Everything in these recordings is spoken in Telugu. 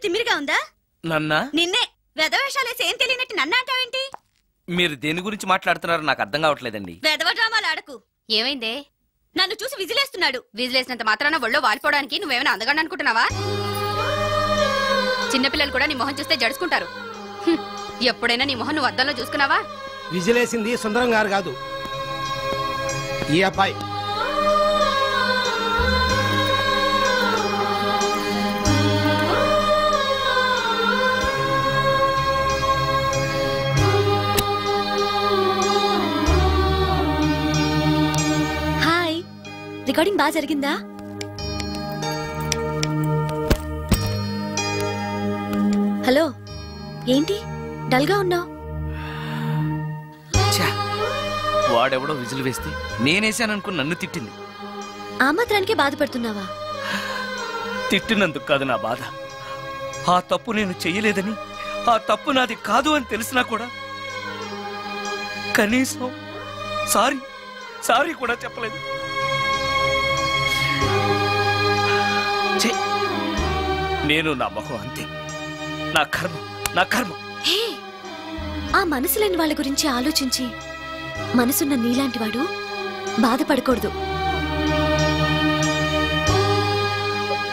తిమ్మిరిగా ఉందా? నన్నా? నిన్నే. వెధవేషాలేసి ఏం తెలియనట్టు నన్ను అంటావేంటి? మీరు దేని గురించి మాట్లాడుతున్నారో నాకు అర్థం కావట్లేదండి. వెధవ డ్రామాలు ఆడకు. ఏమైందే? నన్ను చూసి విజిలేస్తున్నాడు. విజిలేసినంత మాత్రాన ఒళ్ళో వాలిపోవడానికి నువ్వేమైనా అందగాన్ని అనుకుంటున్నావా? చిన్నపిల్లలు కూడా నీ మొహం చూస్తే జడుచుకుంటారు. ఎప్పుడైనా నీ మొహం నువ్వు అద్దంలో చూసుకున్నావా? విజిలేసింది సుందరం గారు కాదు, ఈ అబ్బాయి. హాయ్, రికార్డింగ్ బాగా జరిగిందా? హలో, ఏంటి డల్గా ఉన్నావు? వాడెవడో విజిల్ వేస్తే నేనేసాననుకుని నన్ను తిట్టింది. ఆ మాత్రానికే బాధపడుతున్నావా? తిట్టినందుకు కాదు నా బాధ. ఆ తప్పు నేను చెయ్యలేదని, ఆ తప్పు నాది కాదు అని తెలిసినా కూడా కనీసం సారీ కూడా చెప్పలేదు. నేను నా మొహం అంతే. నా కర్మ. హే, ఆ మనసు లేని వాళ్ళ గురించి ఆలోచించి మనసున్న నీలాంటి వాడు బాధపడకూడదు.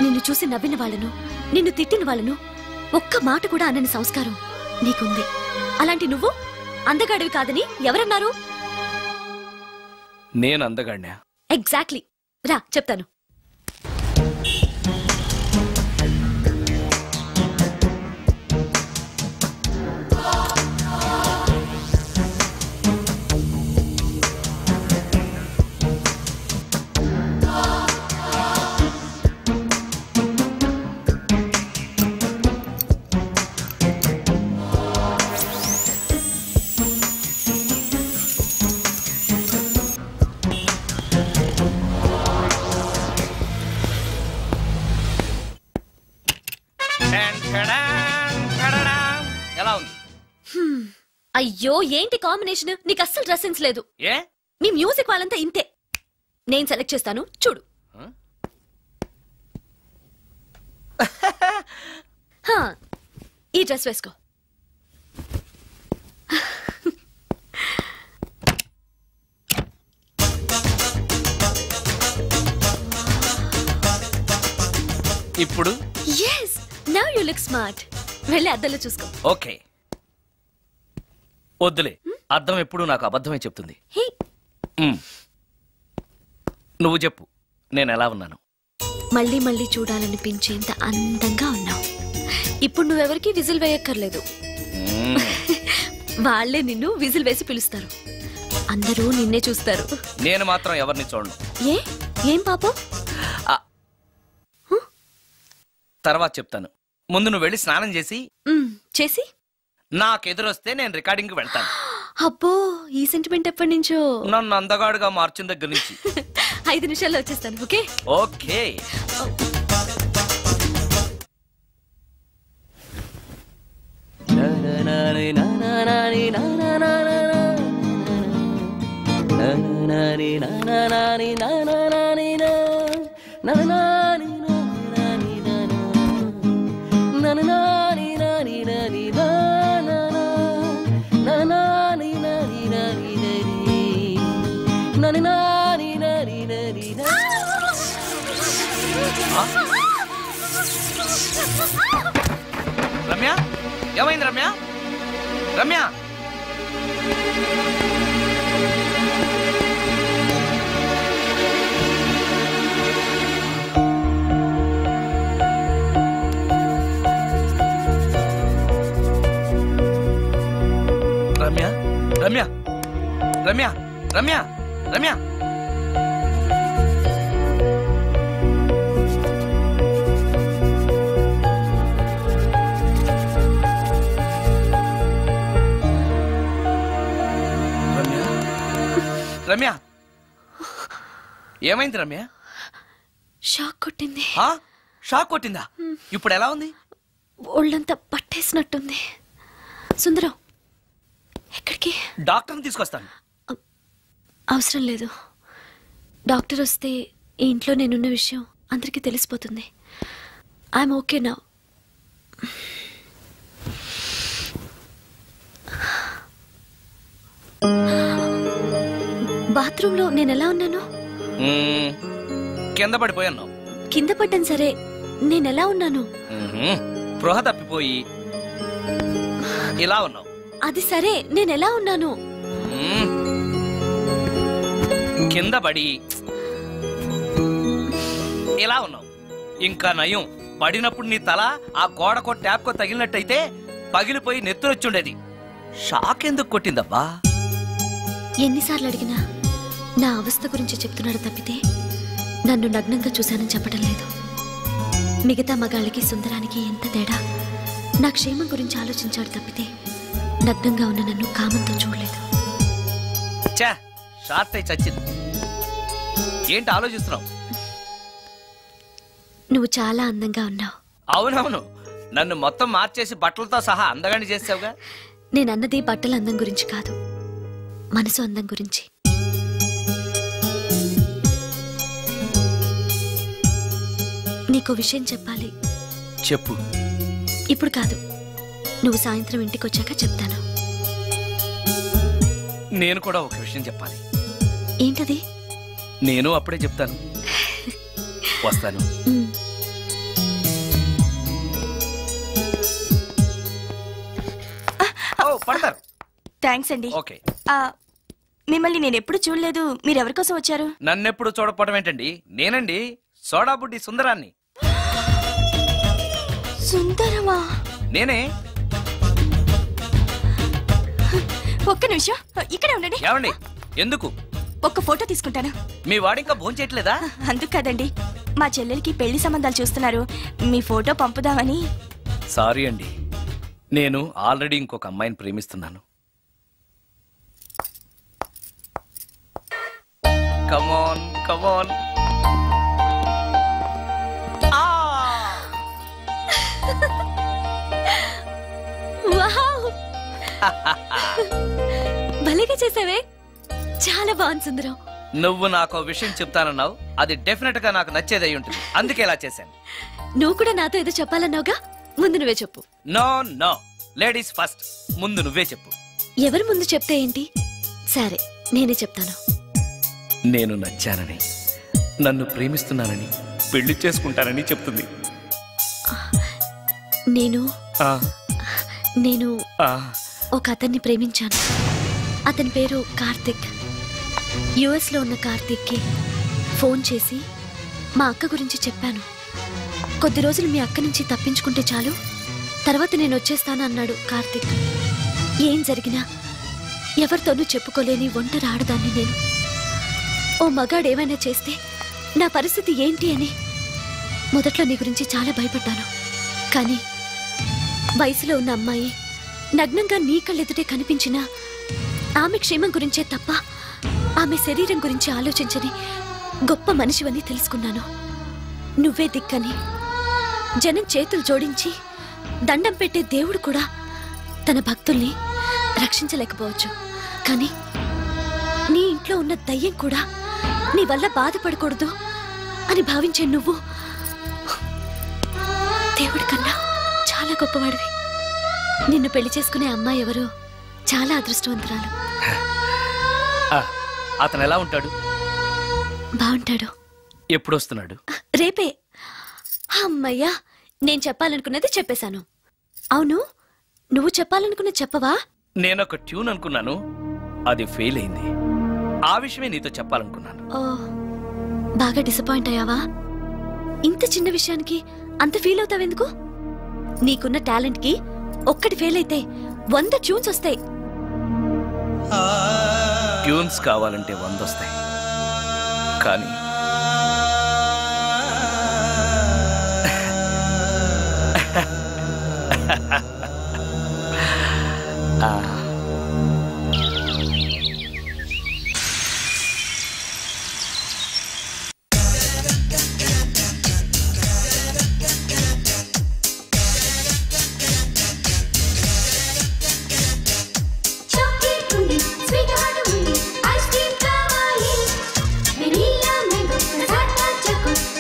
నిన్ను చూసి నవ్విన వాళ్ళను, నిన్ను తిట్టిన వాళ్ళను ఒక్క మాట కూడా అనని సంస్కారం నీకుంది. అలాంటి నువ్వు అందగాడివి కాదని ఎవరన్నారు? నేను అందగాడినా? ఎగ్జాక్ట్లీ. రా చెప్తాను. ఎలా ఉంది? అయ్యో, ఏంటి కాంబినేషన్? నీకు అస్సలు డ్రెస్ సెన్స్ లేదు. ఏ? మీ మ్యూజిక్ వాళ్ళంతా ఇంతే. నేను సెలెక్ట్ చేస్తాను, చూడు. ఈ డ్రెస్ వేసుకో. ఇప్పుడు yes, now you look smart. వెళ్ళి అద్దంలో చూసుకో. ఓకే. వద్దులే, అద్దం ఎప్పుడు నాకు అబద్ధమే చెప్తుంది. నువ్వు చెప్పు, నేను ఎలా ఉన్నాను? మళ్ళీ మళ్ళీ చూడాలనిపించేంత అందంగా ఉన్నావు. ఇప్పుడు నువ్వెవరికి విజిల్ వేయక్కర్లేదు. వాళ్లే నిన్ను విజిల్ వేసి పిలుస్తారు. అందరూ నిన్నే చూస్తారు. నేను మాత్రం ఎవరిని చూడను. ఏం పాపం? తర్వాత చెప్తాను. ముందు నువ్వు వెళ్ళి స్నానం చేసి నాకెదురొస్తే నేను రికార్డింగ్కి వెళ్తాను. అబ్బో, ఈ సెంటిమెంట్ ఎప్పటి నుంచో? నన్ను అందగాడుగా మార్చిన దగ్గర నుంచి. 5 నిమిషాల్లో వచ్చేస్తాను. Okay okay. రమ్య, ఏమైంది రమ్య? రమ్య, రమ్య, రమ్య, రమ్య, రమ్య, రమ్య. రమ్య, ఏమైంది రమ్య? షాక్ కొట్టింది. షాక్ కొట్టిందా? ఇప్పుడు ఎలా ఉంది? ఒళ్ళంతా పట్టేసినట్టుంది. సుందరం, ఎక్కడికి? డాక్టర్ని తీసుకొస్తాను. అవసరం లేదు. డాక్టర్ వస్తే ఈ ఇంట్లో నేనున్న విషయం అందరికీ తెలిసిపోతుంది. I'm okay now. బాత్రూంలో నేనెలా ఉన్నాను? కింద పడిపోయాను. కింద పడ్డాను సరే, నేనెలా ఉన్నాను? స్పృహ తప్పిపోయి ఇలా ఉన్నావు. అది సరే, నేనెలా ఉన్నాను? కింద పడి ఇలా ఉన్నావు. ఇంకా నయం, పడినప్పుడు నీ తల ఆ గోడకో ట్యాప్కో తగిలినట్టయితే పగిలిపోయి నెత్తురొచ్చుండేది. షాక్ ఎందుకు కొట్టిందబ్బా? ఎన్నిసార్లు అడిగినా నా అవస్థ గురించి చెప్తున్నాడు తప్పితే నన్ను నగ్నంగా చూశానని చెప్పడం లేదు. మిగతా మగాళ్ళకి సుందరానికి ఎంత తేడా. నా క్షేమం గురించి ఆలోచించాడు తప్పితే నగ్నంగా ఉన్న నన్ను కామంతో చూడలేదు. షార్ట్ అయి చచ్చింది. ఏంటి ఆలోచిస్తున్నావు? నువ్వు చాలా అందంగా ఉన్నావు. అవునవును, నన్ను మొత్తం మార్చేసి బట్టలతో సహా అందగాని చేసావుగా. నేనన్నది బట్టల అందం గురించి కాదు, మనసు అందం గురించి. నీకో విషయం చెప్పాలి. చెప్పు. ఇప్పుడు కాదు, నువ్వు సాయంత్రం ఇంటికి వచ్చాక చెప్తాను. నేను కూడా ఒక విషయం చెప్పాలి. ఏంటది? నేను అప్పుడే చెప్తాను. వస్తాను. పడతారు. థ్యాంక్స్ అండి. ఓకే. మిమ్మల్ని నేను ఎప్పుడు చూడలేదు. మీరెవరి కోసం వచ్చారు? నన్నెప్పుడు చూడకపోవడం ఏంటండి? నేనండి, సోడా బుడ్డి సుందరాన్ని. సుందరమా? నేనే. ఒక్క నిమిషం ఇక్కడే ఉండండి. ఏమండి? ఎందుకు? ఒక్క ఫోటో తీసుకుంటాను. మీ వాడింకా భోంచేయట్లేదా? అందుకు కదండి, మా చెల్లెలకి పెళ్లి సంబంధాలు చూస్తున్నారు. మీ ఫోటో పంపుదామని. సారీ అండి, నేను ఆల్రెడీ ఇంకొక అమ్మాయిని ప్రేమిస్తున్నాను. కమాన్ కమాన్. భలేగా చేసావే, చాలా బాగుంది సుందరం. నువ్వు నాకు విషయం చెప్తానన్నావు, అది డెఫినెట్ గా నాకు నచ్చేదై ఉంటుంది, అందుకే ఇలా చేశాను. నువ్వు కూడా నాతో ఏదో చెప్పాలన్నావుగా, ముందు నువ్వే చెప్పు. No no, ladies first. ముందు నువ్వే చెప్పు. ఎవరు ముందు చెప్తే ఏంటి? సరే, నేనే చెప్తాను. నేను నచ్చానని, నన్ను ప్రేమిస్తున్నానని, పెళ్లి చేసుకుంటానని చెప్తుంది. నేను ఒక అతన్ని ప్రేమించాను. అతని పేరు కార్తిక్. యుఎస్ లో ఉన్న కార్తిక్కి ఫోన్ చేసి మా అక్క గురించి చెప్పాను. కొద్ది రోజులు మీ అక్క నుంచి తప్పించుకుంటే చాలు, తర్వాత నేను వచ్చేస్తాను అన్నాడు కార్తిక్. ఏం జరిగినా ఎవరితోనూ చెప్పుకోలేని ఒంటరి ఆడదాన్ని నేను. ఓ మగాడు ఏమైనా చేస్తే నా పరిస్థితి ఏంటి అని మొదట్లో నీ గురించి చాలా భయపడ్డాను. కానీ వయసులో ఉన్న అమ్మాయి నగ్నంగా నీ కళ్ళెదుటే కనిపించినా ఆమె క్షేమం గురించే తప్ప ఆమె శరీరం గురించి ఆలోచించని గొప్ప మనిషివని తెలుసుకున్నాను. నువ్వే దిక్కని. జనం చేతులు జోడించి దండం పెట్టే దేవుడు కూడా తన భక్తుల్ని రక్షించలేకపోవచ్చు, కానీ నీ ఇంట్లో ఉన్న దయ్యం కూడా నీ వల్ల బాధపడకూడదు అని భావించే నువ్వు దేవుడి కన్నా చాలా గొప్పవాడివి. నిన్ను పెళ్లి చేసుకునే అమ్మాయి ఎవరో చాలా అదృష్టవంతురాలు. అతను ఎలా ఉంటాడు? బాగుంటాడు. ఎప్పుడు వస్తున్నాడు? రేపే. అమ్మయ్యా, నేను చెప్పాలనుకున్నది చెప్పేశాను. అవును, నువ్వు చెప్పాలనుకున్న చెప్పవా? నేనొక ట్యూన్ అనుకున్నాను, అది ఫెయిల్ అయింది. ఆ విషయమే నీతో చెప్పాలనుకున్నాను. ఓ, బాగా డిసప్పాయింట్ అయ్యావా? ఇంత చిన్న విషయానికి అంత ఫీల్ అవుతావెందుకు? నీకున్న టాలెంట్ కి ఒక్కటి ఫెయిల్ అయితే 100 ట్యూన్స్ వస్తాయి. ట్యూన్స్ కావాలంటే 100 వస్తాయి, కానీ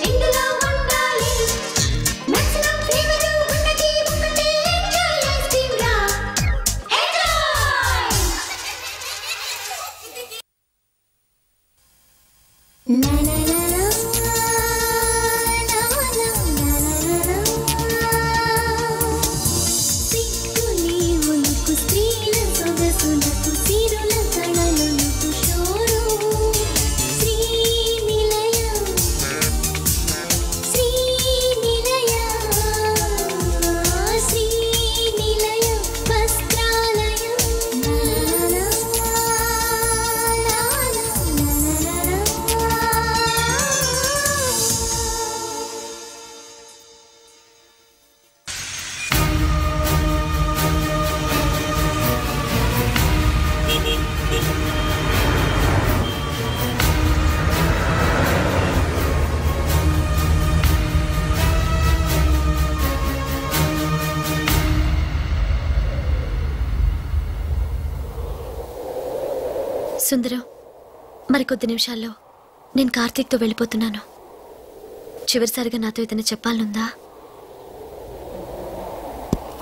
ఇందులో ఉండాలి. నచ్చడం ప్రేమలో ఉన్నది ఒకటే. సుందరం, మరి కొద్ది నిమిషాల్లో నేను కార్తీక్తో వెళ్ళిపోతున్నాను. చివరిసారిగా నాతో ఏదైనా చెప్పాలనుందా?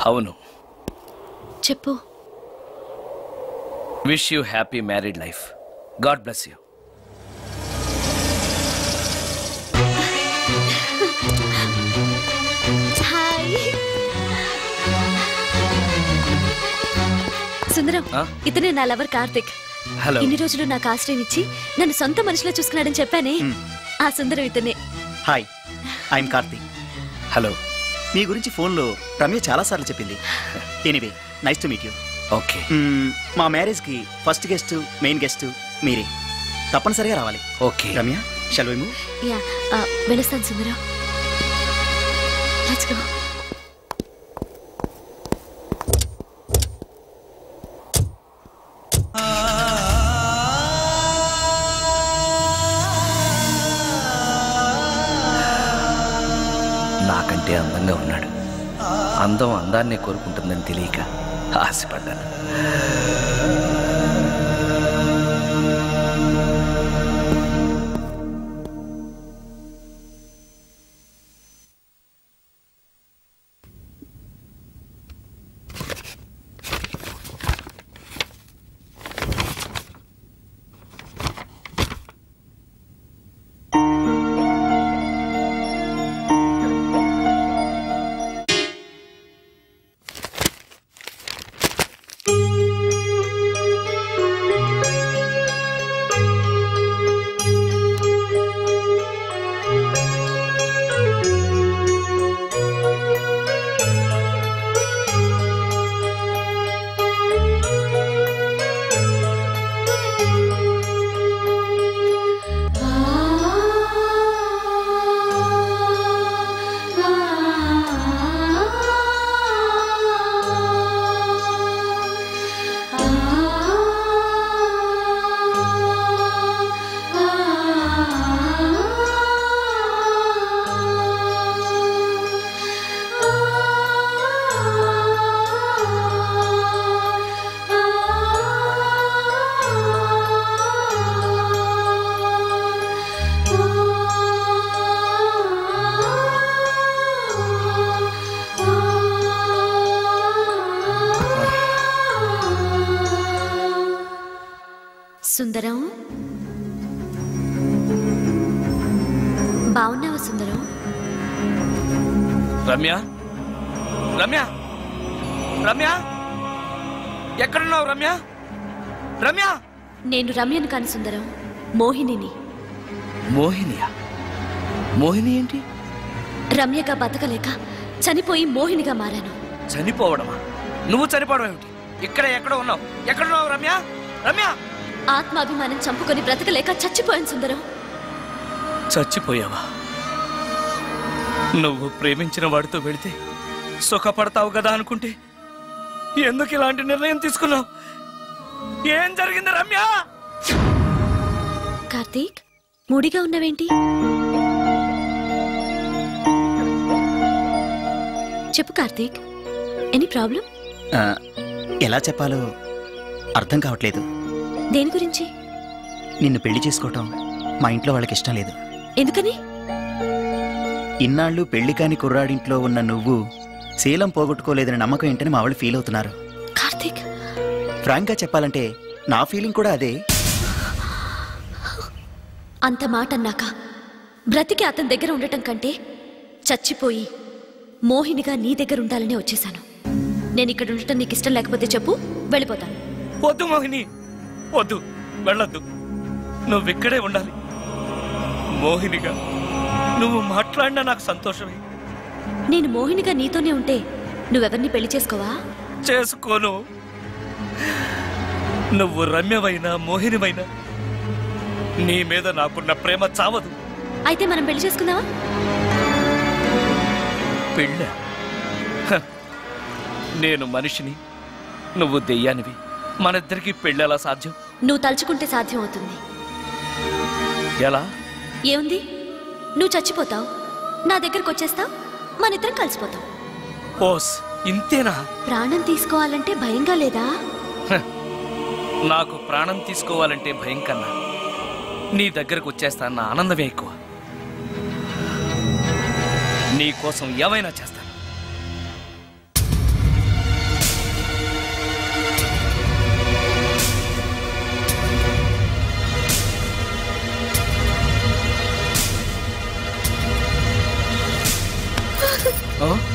అవును. చెప్పు. Wish you happy married life. God bless you. Hi Sundaram, ఇతనే నా లవర్ కార్తిక్. హలో. ఇన్ని రోజులు నాకు ఆశ్రయం ఇచ్చి నన్ను సొంత మనిషిలో చూసుకున్నాడని చెప్పానే, ఆ సుందరం ఇతనే. Hi, I'm Karthik. హలో. మీ గురించి ఫోన్లో రమ్య చాలాసార్లు చెప్పింది. Anyway, nice to meet you. Okay. మా మ్యారేజ్కి ఫస్ట్ గెస్ట్, మెయిన్ గెస్ట్ మీరే. తప్పనిసరిగా రావాలి. Okay Ramya, shall we move? Yeah, వెళ్ళొస్తాను సుందరం. Let's go. నాకంటే అందంగా ఉన్నాడు. అందం అందాన్నే కోరుకుంటుందని తెలియక ఆశపడ్డాను. సుందరం, బాగున్నావా సుందరం? రమ్య, రమ్య, రమ్య, ఎక్కడున్నావు రమ్య? రమ్య! నేను రమ్యను కాని సుందరం, మోహినిని. మోహినియా? మోహిని ఏంటి? రమ్యగా బతకలేక చనిపోయి మోహినిగా మారాను. చనిపోవడమా? నువ్వు చనిపోవడం ఏమిటి? ఇక్కడ ఎక్కడ ఉన్నావు? ఎక్కడున్నావు రమ్య? రమ్య! ఆత్మాభిమానం చంపుకొని బ్రతకలేక చచ్చిపోయాను సుందరం. చచ్చిపోయావా? నువ్వు ప్రేమించిన వాడితో వెళితే సుఖపడతావు కదా అనుకుంటే ఎందుకు ఇలాంటి నిర్ణయం తీసుకున్నావు? ఏం జరిగింది రమ్య? కార్తీక్, మూడిగా ఉన్నవేంటి? చెప్పు కార్తీక్, ఎనీ ప్రాబ్లం? ఎలా చెప్పాలో అర్థం కావట్లేదు. దేని గురించి? నిన్ను పెళ్లి చేసుకోవటం మా ఇంట్లో వాళ్ళకి ఇష్టం లేదు. ఎందుకని? ఇన్నాళ్ళు పెళ్లి కాని కుర్రాడింట్లో ఉన్న నువ్వు శీలం పోగొట్టుకోలేదని నమ్మకం ఏంటని మా వాళ్ళు ఫీల్ అవుతున్నారు. కార్తీక్, ఫ్రాంక్గా చెప్పాలంటే నా ఫీలింగ్ కూడా అదే. అంత మాట అన్నాక బ్రతికి అతని దగ్గర ఉండటం కంటే చచ్చిపోయి మోహినిగా నీ దగ్గర ఉండాలనే వచ్చేసాను. నేను ఇక్కడ ఉండటం నీకు ఇష్టం లేకపోతే చెప్పు, వెళ్ళిపోతాను. వద్దు మోహిని, వద్దు, వెళ్ళొద్దు. నువ్విక్కడే ఉండాలి. మోహినిగా నువ్వు మాట్లాడినా నాకు సంతోషమే. నేను మోహినిగా నీతోనే ఉంటే నువ్వెవరిని పెళ్లి చేసుకోవా? చేసుకోను. నువ్వు రమ్యవైనా మోహినివైనా నీ మీద నాకున్న ప్రేమ చావదు. అయితే మనం పెళ్లి చేసుకుందావా? పెళ్ళ? నేను మనిషిని, నువ్వు దెయ్యానివి. మనిద్దరికి పెళ్ళెలా సాధ్యం? నువ్వు తలుచుకుంటే సాధ్యం అవుతుంది. ఎలా? ఏముంది, నువ్వు చచ్చిపోతావు, నా దగ్గరకు వచ్చేస్తావు, మనిద్దరం కలిసిపోతాం. ఓస్, ఇంతేనా? ప్రాణం తీసుకోవాలంటే భయంగా లేదా? నాకు ప్రాణం తీసుకోవాలంటే భయం కన్నా నీ దగ్గరకు వచ్చేస్తానన్న ఆనందమే ఎక్కువ. నీ కోసం ఏమైనా చేస్తాను. Oh?